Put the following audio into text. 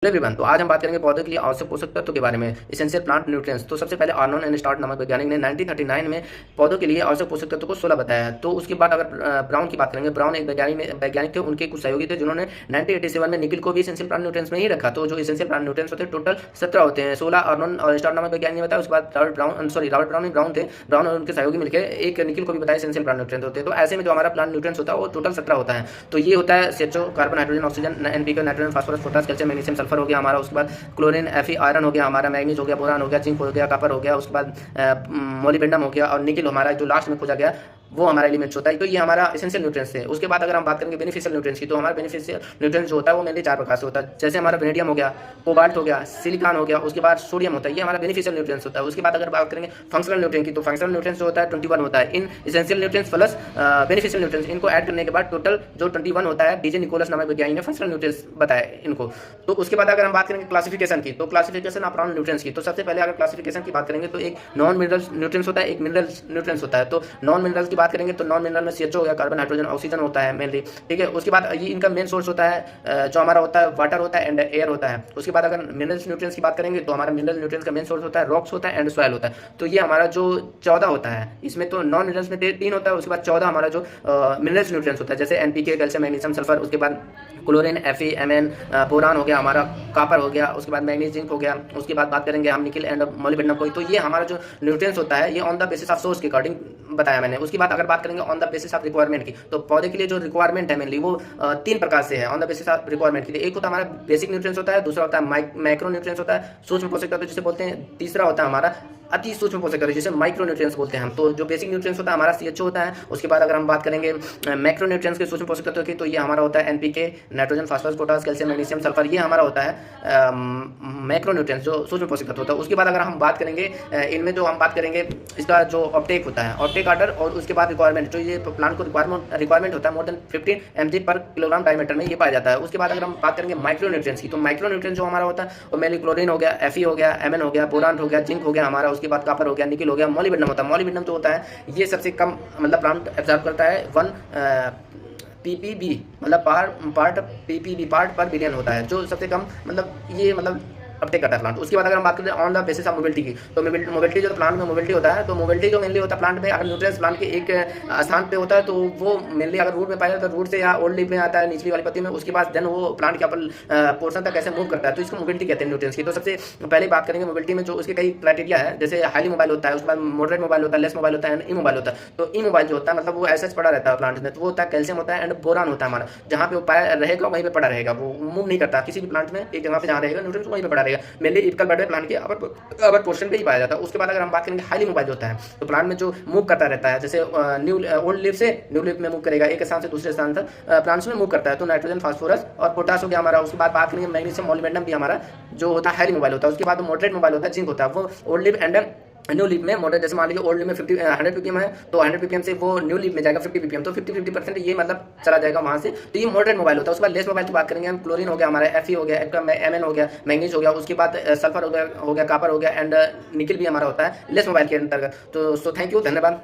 Hello everyone, तो आज हम बात करेंगे पौधे के लिए आवश्यक पोषक तत्व के बारे में, एसेंशियल प्लांट न्यूट्रिएंट्स। तो सबसे पहले आर्नोन एंड स्टार्ट नामक वैज्ञानिक ने 1939 में पौधों के लिए आवश्यक पोषक तत्व को 16 बताया है। तो उसके बाद अगर ब्राउन की बात करेंगे, ब्राउन एक वैज्ञानिक थे, उनके कुछ सहयोगी थे जिन्होंने 1987 में निकिल को भी एसेंशियल प्लांट न्यूट्रिएंट्स में ही रखा। तो जो एसेंशियल प्लांट न्यूट्रिएंट्स होते हैं टोटल 17 होते हैं। 16 आर्नोन और स्टार्ट नामक वैज्ञानिक ने बताया। उसके बाद रॉबर्ट ब्राउन थे, ब्राउन और उनके सहयोगी मिलकर एक निकिल को भी बताया एसेंशियल प्लांट न्यूट्रिएंट्स होते हैं। तो ऐसे में जो हमारा प्लांट न्यूट्रिएंट्स होता है वो टोटल 17 होता है। तो ये होता है CHO, carbon, hydrogen, oxygen, NPK, nitrogen, phosphorus, potash, calcium, magnesium, sulphur हो गया हमारा। उसके बाद क्लोरीन, Fe, आयरन हो गया हमारा, मैग्नीज हो गया, बोरान हो गया, जिंक हो गया, कॉपर हो गया। उसके बाद मोलिब्डेनम हो गया और निकिल हमारा जो लास्ट में खोजा गया वो हमारा एलिमेंट्स होता है। तो ये हमारा एसेंशियल न्यूट्रिएंट्स है। उसके बाद अगर हम बात करेंगे बेनिफिशियल न्यूट्रिएंट्स की, तो हमारा बेनिफिशियल न्यूट्रिएंट्स जो होता है वो मेनली 4 प्रकार से होता है। जैसे हमारा वेनेडियम हो गया, कोबाल्ट हो गया, सिलिकॉन हो गया, उसके बाद सोडियम होता है। ये हमारा बेनिफिशियल न्यूट्रिएंट्स होता है। उसके बाद अगर बात करेंगे फंक्शनल न्यूट्रिएंट की, तो फंक्शनल न्यूट्रिएंट्स जो होता है 21 होता है। इन essential nutrients plus beneficial nutrients इनको ऐड करने के बाद टोटल जो 21 होता है। डीजे निकोलस नामक वैज्ञानिक ने फंक्शनल न्यूट्रिएंट्स बताया इनको। तो उसके बाद अगर हम बात करेंगे क्लासिफिकेशन की, तो क्लासिफिकेशन ऑफ प्लांट न्यूट्रिएंट्स की, तो सबसे पहले अगर क्लासिफिकेशन की बात करेंगे तो एक नॉन मिनरल न्यूट्रिएंट्स होता है, एक मिनरल न्यूट्रिएंट्स होता है। तो नॉन मिनरल्स की बात करेंगे तो नॉन मिनरल में CHO हो गया, कार्बन, हाइड्रोजन, ऑक्सीजन होता है मेनली, ठीक है। उसके बाद ये इनका मेन सोर्स होता है जो हमारा होता है वाटर होता है एंड एयर होता है। उसके बाद अगर मिनरल्स न्यूट्रिएंट्स की बात करेंगे तो हमारा मिनरल न्यूट्रिएंट्स का मेन सोर्स होता है रॉक्स होता है एंड सॉइल होता है। तो ये हमारा जो 14 होता है, इसमें तो नॉन मिनरल्स में 3 होता है। उसके बाद 14 हमारा जो मिनरल्स न्यूट्रिएंट्स होता है, जैसे NPK, कैल्शियम, मैग्नीशियम, सल्फर। उसके बाद क्लोरीन, Fe, Mn, बोरान हो गया हमारा, कॉपर हो गया, उसके बाद मैग्नीज, जिंक हो गया। उसके बाद बात करेंगे हम निकिल एंड मोलिब्डेनम को। तो ये हमारा जो न्यूट्रिएंट्स होता है ये on the basis of source के अकॉर्डिंग बताया मैंने। उसके बाद अगर बात करेंगे on the basis of requirement की, तो पौधे के लिए जो रिक्वायरमेंट है मेनली वो 3 प्रकार से है on the basis of requirement के लिए। एक होता है हमारा बेसिक न्यूट्रिएंट्स होता है, दूसरा होता है माइक्रो न्यूट्रिएंट्स होता है, सूक्ष्म पोषक तत्व जिसे बोलते हैं, तीसरा होता है हमारा अति सूक्ष्म पोषक तत्व जिसे माइक्रो न्यूट्रिएंट्स बोलते हैं हम। तो जो बेसिक न्यूट्रिएंट्स होता है हमारा CHO होता है। उसके बाद अगर हम बात करेंगे मैक्रो न्यूट्रिएंट्स के सूक्ष्म पोषक तत्व की, तो ये हमारा होता है NPK, nitrogen, phosphorus, potash, calcium, magnesium, sulphur. ये हमारा होता है मैक्रो न्यूट्रिएंट्स जो सूक्ष्म पोषक तत्व होता है। उसके बाद अगर हम बात करेंगे इनमें जो हम बात करेंगे इसका जो अपटेक होता है, अपटेक ऑर्डर, और उसके बाद रिक्वायरमेंट, जो ये प्लांट को रिक्वायरमेंट होता है मोर देन 15 mg पर किलोग्राम डायमीटर में ये पाया जाता है। उसके बाद अगर हम बात करेंगे माइक्रो न्यूट्रिएंट्स की, तो माइक्रो न्यूट्रिएंट्स जो हमारा होता है वो मेनली क्लोरीन हो गया, Fe हो गया, Mn हो गया, बोरान हो गया, जिंक हो गया हमारा। उसके बाद कॉपर हो गया, निकिल हो गया, मोलिब्डेनम होता है। मोलिब्डेनम जो होता है ये सबसे कम मतलब प्लांट एब्जॉर्ब करता है 1 ppb, मतलब पार्ट ppb, पार्ट पर बिलियन होता है, जो सबसे कम मतलब ये मतलब अपटेक करता है प्लांट। उसके बाद अगर हम बात करें on the basis of mobility की, तो मोबिलिटी जो प्लांट में मोबिलिटी होता है, तो मोबिलिटी जो मेनली होता है प्लांट में, अगर न्यूट्रिएंट्स प्लांट के एक स्थान पे होता है तो वो मेनली अगर रूट में पाया जाता है, रूट से या ओल्ड लीफ में आता है निचली वाली पत्ती में, उसके बाद देन वो प्लांट के अपन पोर्शन तक कैसे मूव करता है, तो इसको मोबिलिटी कहते हैं न्यूट्रिएंट्स की। तो सबसे पहले बात करेंगे मोबिलिटी में जो उसके कई क्राइटेरिया है, जैसे हाईली मोबाइल होता है, उसके बाद मॉडरेट मोबाइल होता है, लेस मोबाइल होता है, ई मोबाइल होता है। तो ई मोबाइल जो होता है मतलब वो ऐसा पड़ा रहता है प्लांट में, तो वो होता है कैल्शियम होता है एंड बोरान होता है हमारा। जहाँ पे वो पाया रहेगा वहीं पे पड़ा रहेगा, वो मूव नहीं करता किसी भी प्लांट में, एक जगह पे जहाँ रहेगा न्यूट्रिएंट्स वहीं पे पड़ा रहेगा। मेनली इपिकल प्लांट के अपर पोर्शन पे ही पाया जाता है। उसके बाद अगर हम बात करेंगे हाईली मोबाइल होता है, तो प्लांट में जो मूव करता रहता है, जैसे ओल्ड लीफ से न्यू लीफ में मूव करेगा, एक स्थान से दूसरे स्थान तक प्लांट्स में मूव करता है। तो नाइट्रोजन, फास्फोरस और पोटास हो गया हमारा। उसके बाद बात करेंगे मैग्नीशियम, मोलिब्डेनम भी हमारा जो होता है हाईली मोबाइल होता है। उसके बाद मॉडरेट मोबाइल होता है, जिंक होता है, वो old leaf and new leaf में मॉडरेट, जैसे मान लीजिए ओल्ड लीफ में 100 ppm है, तो 100 ppm से वो न्यू लीफ में जाएगा 50 ppm, तो 50% ये मतलब चला जाएगा वहाँ से। तो ये मॉडरेट मोबाइल होता है। उसके बाद लेस मोबाइल की बात करेंगे हम, क्लोरीन हो गया हमारा, Fe हो गया, Mn हो गया, मैग्नीज हो गया, उसके बाद सल्फर हो गया, कॉपर हो गया एंड निकिल भी हमारा होता है लेस मोबाइल के अंतर्गत। तो थैंक यू, धन्यवाद।